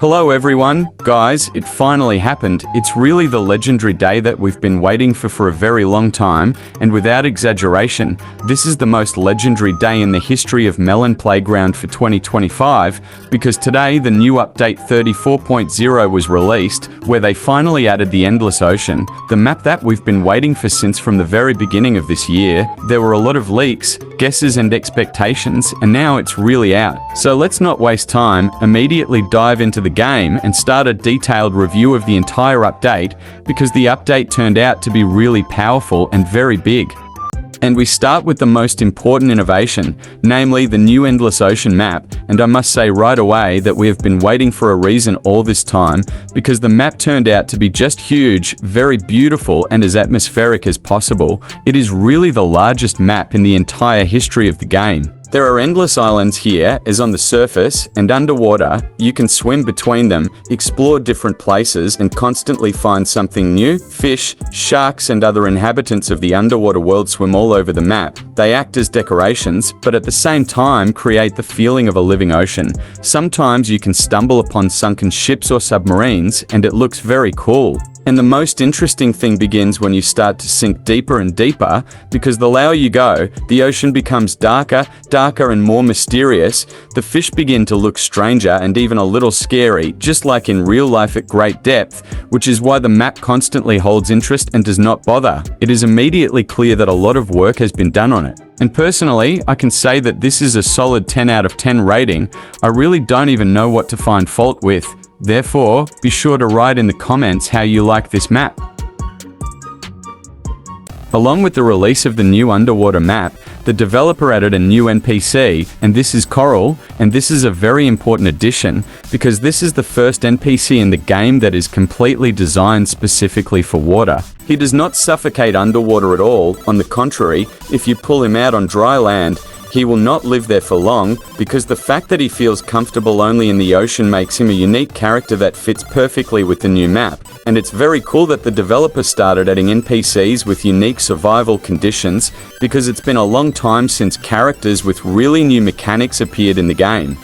Hello everyone, guys, it finally happened. It's really the legendary day that we've been waiting for a very long time, and without exaggeration, this is the most legendary day in the history of Melon Playground for 2025, because today the new update 34.0 was released, where they finally added the Endless Ocean, the map that we've been waiting for since from the very beginning of this year. There were a lot of leaks, guesses and expectations, and now it's really out. So let's not waste time, immediately dive into the game and start a detailed review of the entire update, because the update turned out to be really powerful and very big. And we start with the most important innovation, namely the new Endless Ocean map, and I must say right away that we have been waiting for a reason all this time, because the map turned out to be just huge, very beautiful and as atmospheric as possible. It is really the largest map in the entire history of the game. There are endless islands here, as on the surface, and underwater. You can swim between them, explore different places, and constantly find something new. Fish, sharks, and other inhabitants of the underwater world swim all over the map. They act as decorations, but at the same time create the feeling of a living ocean. Sometimes you can stumble upon sunken ships or submarines, and it looks very cool. And the most interesting thing begins when you start to sink deeper and deeper, because the lower you go, the ocean becomes darker and more mysterious. The fish begin to look stranger and even a little scary, just like in real life at great depth, which is why the map constantly holds interest and does not bother. It is immediately clear that a lot of work has been done on it. And personally, I can say that this is a solid 10 out of 10 rating. I really don't even know what to find fault with. Therefore, be sure to write in the comments how you like this map. Along with the release of the new underwater map, the developer added a new NPC, and this is Coral, and this is a very important addition, because this is the first NPC in the game that is completely designed specifically for water. He does not suffocate underwater at all. On the contrary, if you pull him out on dry land, he will not live there for long, because the fact that he feels comfortable only in the ocean makes him a unique character that fits perfectly with the new map. And it's very cool that the developer started adding NPCs with unique survival conditions, because it's been a long time since characters with really new mechanics appeared in the game.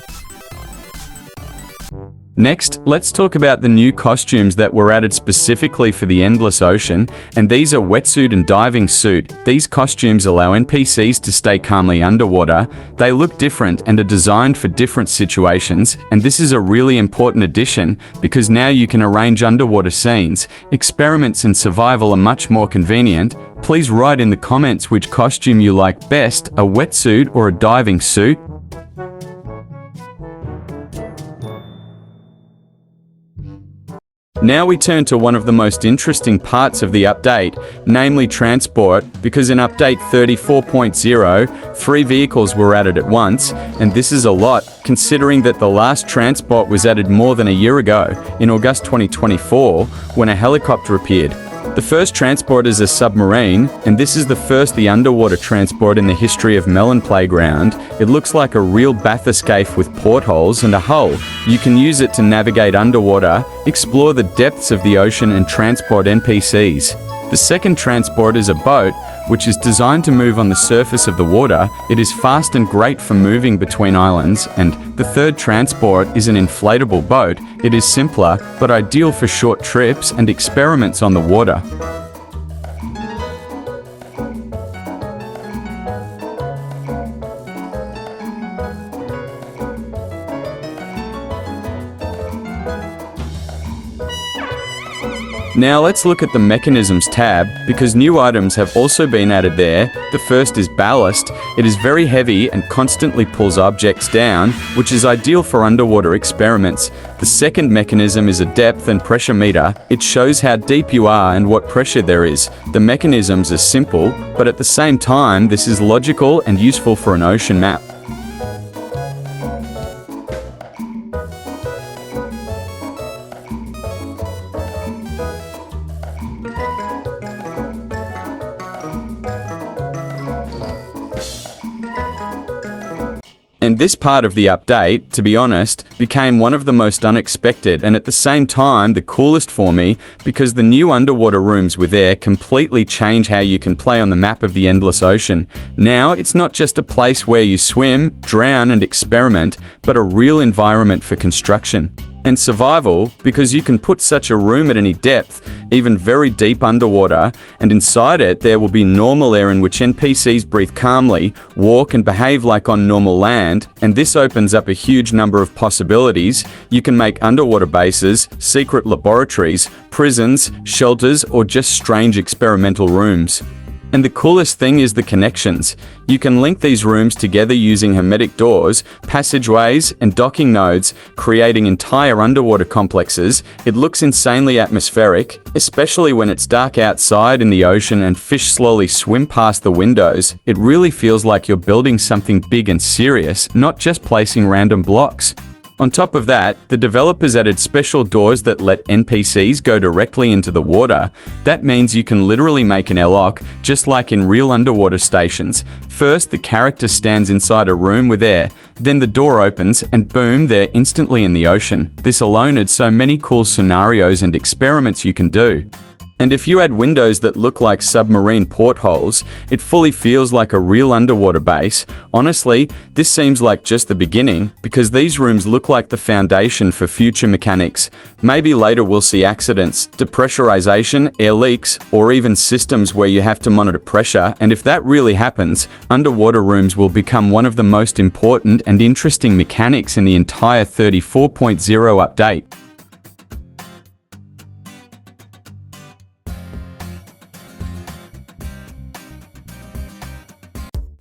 Next, let's talk about the new costumes that were added specifically for the Endless Ocean, and these are wetsuit and diving suit. These costumes allow NPCs to stay calmly underwater. They look different and are designed for different situations, and this is a really important addition, because now you can arrange underwater scenes. Experiments and survival are much more convenient. Please write in the comments which costume you like best, a wetsuit or a diving suit. Now we turn to one of the most interesting parts of the update, namely transport, because in update 34.0, 3 vehicles were added at once, and this is a lot, considering that the last transport was added more than a year ago, in August 2024, when a helicopter appeared. The first transport is a submarine, and this is the underwater transport in the history of Melon Playground. It looks like a real bathyscaphe with portholes and a hull. You can use it to navigate underwater, explore the depths of the ocean and transport NPCs. The second transport is a boat, which is designed to move on the surface of the water. It is fast and great for moving between islands. And the third transport is an inflatable boat. It is simpler, but ideal for short trips and experiments on the water. Now let's look at the Mechanisms tab, because new items have also been added there. The first is Ballast. It is very heavy and constantly pulls objects down, which is ideal for underwater experiments. The second mechanism is a Depth and Pressure meter. It shows how deep you are and what pressure there is. The mechanisms are simple, but at the same time this is logical and useful for an ocean map. And this part of the update, to be honest, became one of the most unexpected and at the same time the coolest for me, because the new underwater rooms with air completely change how you can play on the map of the Endless Ocean. Now, it's not just a place where you swim, drown and experiment, but a real environment for construction. And survival, because you can put such a room at any depth, even very deep underwater, and inside it there will be normal air in which NPCs breathe calmly, walk and behave like on normal land, and this opens up a huge number of possibilities. You can make underwater bases, secret laboratories, prisons, shelters, or just strange experimental rooms. And the coolest thing is the connections. You can link these rooms together using hermetic doors, passageways, and docking nodes, creating entire underwater complexes. It looks insanely atmospheric, especially when it's dark outside in the ocean and fish slowly swim past the windows. It really feels like you're building something big and serious, not just placing random blocks. On top of that, the developers added special doors that let NPCs go directly into the water. That means you can literally make an airlock, just like in real underwater stations. First, the character stands inside a room with air, then the door opens and boom, they're instantly in the ocean. This alone adds so many cool scenarios and experiments you can do. And if you add windows that look like submarine portholes, it fully feels like a real underwater base. Honestly, this seems like just the beginning, because these rooms look like the foundation for future mechanics. Maybe later we'll see accidents, depressurization, air leaks, or even systems where you have to monitor pressure, and if that really happens, underwater rooms will become one of the most important and interesting mechanics in the entire 34.0 update.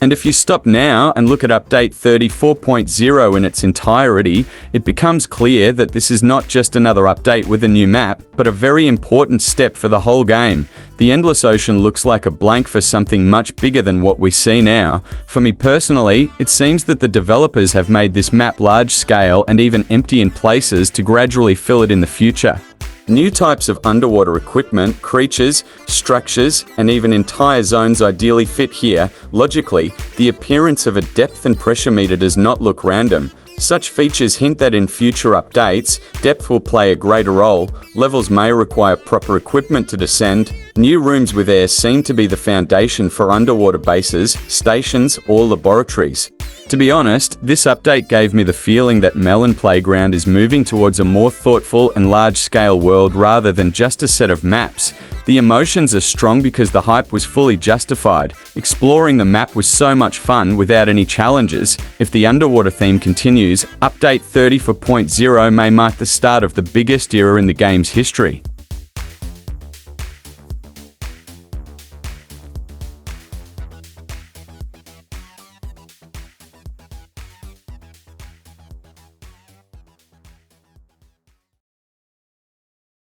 And if you stop now and look at update 34.0 in its entirety, it becomes clear that this is not just another update with a new map, but a very important step for the whole game. The Endless Ocean looks like a blank for something much bigger than what we see now. For me personally, it seems that the developers have made this map large scale and even empty in places to gradually fill it in the future. New types of underwater equipment, creatures, structures, and even entire zones ideally fit here. Logically, the appearance of a depth and pressure meter does not look random. Such features hint that in future updates, depth will play a greater role, levels may require proper equipment to descend. New rooms with air seem to be the foundation for underwater bases, stations, or laboratories. To be honest, this update gave me the feeling that Melon Playground is moving towards a more thoughtful and large-scale world rather than just a set of maps. The emotions are strong because the hype was fully justified. Exploring the map was so much fun without any challenges. If the underwater theme continues, update 34.0 may mark the start of the biggest era in the game's history.